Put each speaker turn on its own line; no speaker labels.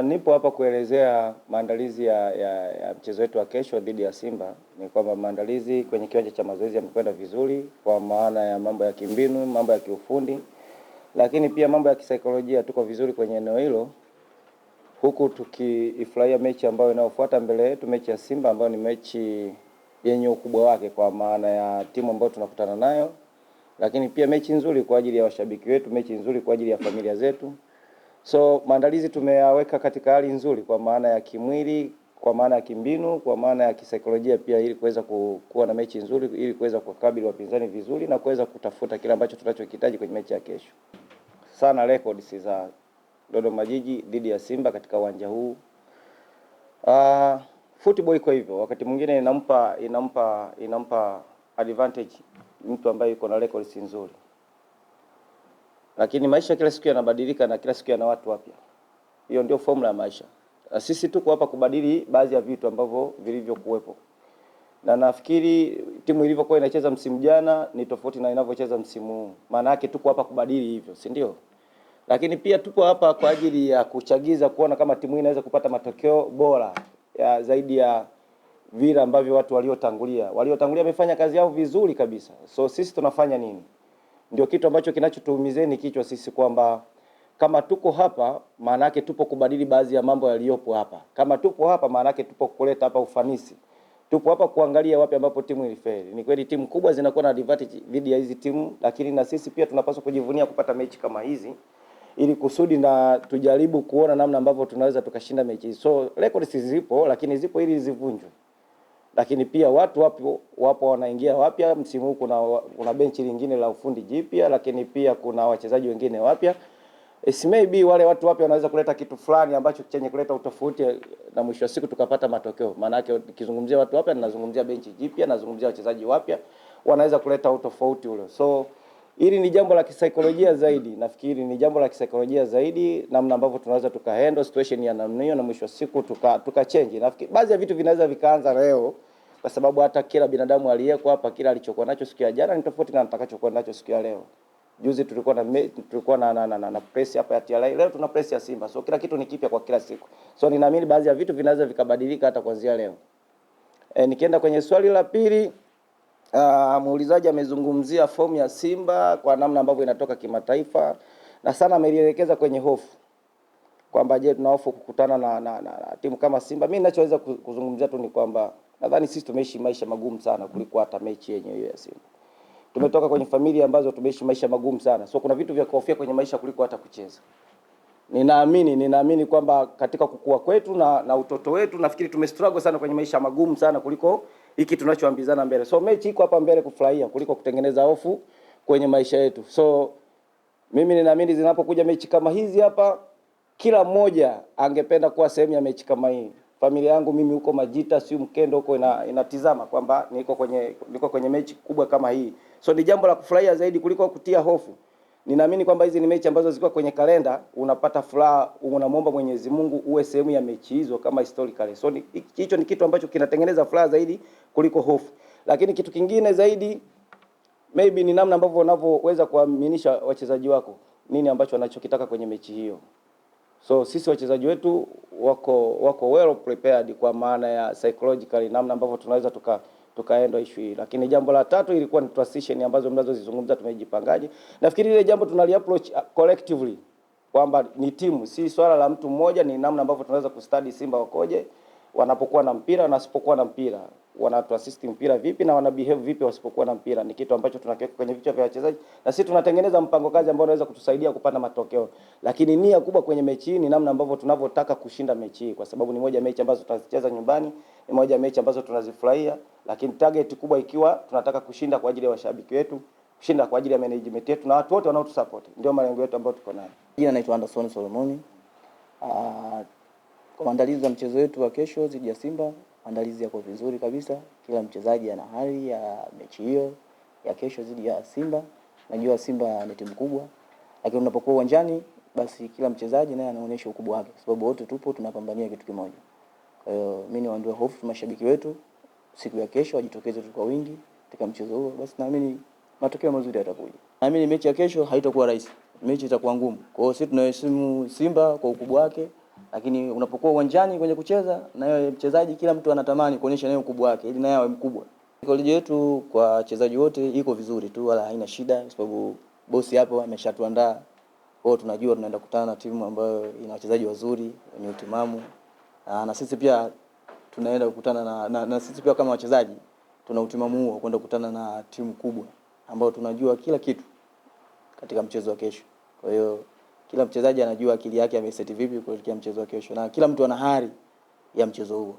Nipo hapa kuelezea maandalizi ya mchezo wetu wa kesho dhidi ya Simba. Ni kwamba maandalizi kwenye kiwanja cha mazoezi yamekwenda vizuri kwa maana ya mambo ya kimbinu, mambo ya kiufundi, lakini pia mambo ya kisaikolojia tuko vizuri kwenye eneo hilo, huku tukiifurahia mechi ambayo inayofuata mbele yetu, mechi ya Simba ambayo ni mechi yenye ukubwa wake kwa maana ya timu ambayo tunakutana nayo, lakini pia mechi nzuri kwa ajili ya washabiki wetu, mechi nzuri kwa ajili ya familia zetu. So maandalizi tumeyaweka katika hali nzuri kwa maana ya kimwili, kwa maana ya kimbinu, kwa maana ya kisaikolojia pia, ili kuweza kuwa na mechi nzuri, ili kuweza kukabili wapinzani vizuri na kuweza kutafuta kile ambacho tunachokihitaji kwenye mechi ya kesho. Sana records za Dodoma Jiji dhidi ya Simba katika uwanja huu. Football iko hivyo, wakati mwingine inampa advantage mtu ambaye yuko na records nzuri. Lakini maisha kila siku yanabadilika na kila siku yana watu wapya. Hiyo ndio formula ya maisha. Sisi tuko hapa kubadili baadhi ya vitu ambavyo vilivyokuwepo. Na nafikiri timu ilivyokuwa inacheza msimu jana ni tofauti na inavyocheza msimu huu. Maana yake tuko hapa kubadili hivyo, si ndio? Lakini pia tupo hapa kwa ajili ya kuchagiza kuona kama timu hii inaweza kupata matokeo bora ya zaidi ya vile ambavyo watu waliotangulia wamefanya kazi yao vizuri kabisa. So sisi tunafanya nini? Ndio kitu ambacho kinachotuumizeni kichwa sisi, kwamba kama tuko hapa maana yake tupo kubadili baadhi ya mambo yaliyopo hapa. Kama tupo hapa maana yake tupo kuleta hapa ufanisi. Tupo hapa kuangalia wapi ambapo timu ilifeli. Ni kweli timu kubwa zinakuwa na advantage dhidi ya hizi timu, lakini na sisi pia tunapaswa kujivunia kupata mechi kama hizi ili kusudi na tujaribu kuona namna ambavyo tunaweza tukashinda mechi hizi. So records zipo, lakini zipo ili zivunjwe. Lakini pia watu wapo wanaingia wapya msimu huu. Kuna benchi lingine la ufundi jipya, lakini pia kuna wachezaji wengine wapya. Maybe wale watu wapya wanaweza kuleta kitu fulani ambacho chenye kuleta utofauti, na mwisho wa siku tukapata matokeo. Maana yake nikizungumzia watu wapya ninazungumzia benchi jipya, nazungumzia wachezaji wapya, wanaweza kuleta utofauti ule. So hili ni jambo la kisaikolojia zaidi. Nafikiri ni jambo la kisaikolojia zaidi, namna ambavyo tunaweza tukahandle situation ya namna hiyo na mwisho wa siku tuka change. Nafikiri baadhi ya vitu vinaweza vikaanza leo, kwa sababu hata kila binadamu aliyeko hapa, kila alichokuwa nacho siku ya jana ni tofauti na atakachokuwa nacho siku ya leo. Juzi tulikuwa na press hapa ya TRA, leo tuna press ya Simba. So kila kitu ni kipya kwa kila siku. So ninaamini baadhi ya vitu vinaweza vikabadilika hata kuanzia leo. Nikienda kwenye swali la pili, muulizaji amezungumzia fomu ya Simba kwa namna ambavyo inatoka kimataifa, na sana amelielekeza kwenye hofu kwamba je, tuna hofu kukutana na timu kama Simba. Mimi ninachoweza kuzungumzia tu ni kwamba nadhani sisi tumeishi maisha magumu sana kuliko hata mechi yenyewe ya Simba. Tumetoka kwenye familia ambazo tumeishi maisha magumu sana. So kuna vitu vya kuhofia kwenye maisha kuliko hata kucheza. Ninaamini kwamba katika kukua kwetu na utoto wetu, nafikiri tumestruggle sana kwenye maisha magumu sana kuliko hiki tunachoambizana mbele. So mechi iko hapa mbele kufurahia kuliko kutengeneza hofu kwenye maisha yetu. So mimi ninaamini zinapokuja mechi kama hizi hapa, kila mmoja angependa kuwa sehemu ya mechi kama hii. Familia yangu mimi huko Majita, si Mkendo huko inatizama kwamba niko kwenye mechi kubwa kama hii. So ni jambo la kufurahia zaidi kuliko kutia hofu. Ninaamini kwamba hizi ni mechi ambazo ziko kwenye kalenda, unapata furaha, unamwomba Mwenyezi Mungu uwe sehemu ya mechi hizo kama historically. So hicho ni kitu ambacho kinatengeneza furaha zaidi kuliko hofu. Lakini kitu kingine zaidi maybe ni namna ambavyo unavyoweza kuaminisha wachezaji wako nini ambacho wanachokitaka kwenye mechi hiyo. So sisi wachezaji wetu wako well prepared kwa maana ya psychologically, namna ambavyo tunaweza tukaenda issue hii. Lakini jambo la tatu ilikuwa ni transition ambazo mnazozizungumza, tumejipangaje. Nafikiri ile jambo tunali approach collectively kwamba ni timu, si swala la mtu mmoja. Ni namna ambavyo tunaweza kustudy Simba wakoje wanapokuwa na mpira na wasipokuwa na mpira, wanatu assist mpira vipi na wana behave vipi wasipokuwa na mpira. Ni kitu ambacho tunakiweka kwenye vichwa vya wachezaji, na sisi tunatengeneza mpango kazi ambao unaweza kutusaidia kupata matokeo. Lakini nia kubwa kwenye mechi hii ni namna ambavyo tunavyotaka kushinda mechi hii, kwa sababu ni moja mechi ambazo tutazicheza nyumbani, ni moja mechi ambazo tunazifurahia, lakini target kubwa ikiwa tunataka kushinda kwa ajili ya washabiki wetu, kushinda kwa ajili ya management yetu na watu wote wanaotusupport. Ndio malengo yetu ambayo tuko nayo.
Jina naitwa Anderson Solomoni. Kwa maandalizi ya mchezo wetu wa kesho dhidi ya Simba, maandalizi yako vizuri kabisa. Kila mchezaji ana hali ya mechi hiyo ya kesho dhidi ya Simba. Najua Simba ni timu kubwa, lakini unapokuwa uwanjani basi kila mchezaji naye anaonyesha ukubwa wake, kwa sababu wote tupo tunapambania kitu kimoja. Kwa hiyo mimi niwaambie hofu mashabiki wetu siku ya kesho wajitokeze tu kwa wingi katika mchezo huo, basi naamini matokeo mazuri yatakuja. Naamini mechi ya kesho haitakuwa rahisi. Mechi itakuwa ngumu. Kwa hiyo sisi tunaheshimu Simba kwa ukubwa wake. lakini unapokuwa uwanjani kwenye kucheza na yeye mchezaji, kila mtu anatamani kuonyesha naye ukubwa wake ili naye awe mkubwa. College yetu kwa wachezaji wote iko vizuri tu, wala haina shida, kwa sababu bosi hapo ameshatuandaa. Kwa hiyo tunajua tunaenda kukutana na timu ambayo ina wachezaji wazuri wenye utimamu, na sisi pia tunaenda kukutana na sisi pia kama wachezaji tuna utimamu huo kwenda kukutana na timu kubwa ambayo tunajua kila kitu katika mchezo wa kesho. Kwa hiyo kila mchezaji anajua akili yake ameseti vipi kuelekea mchezo wa kesho, na kila mtu ana hari ya mchezo huo.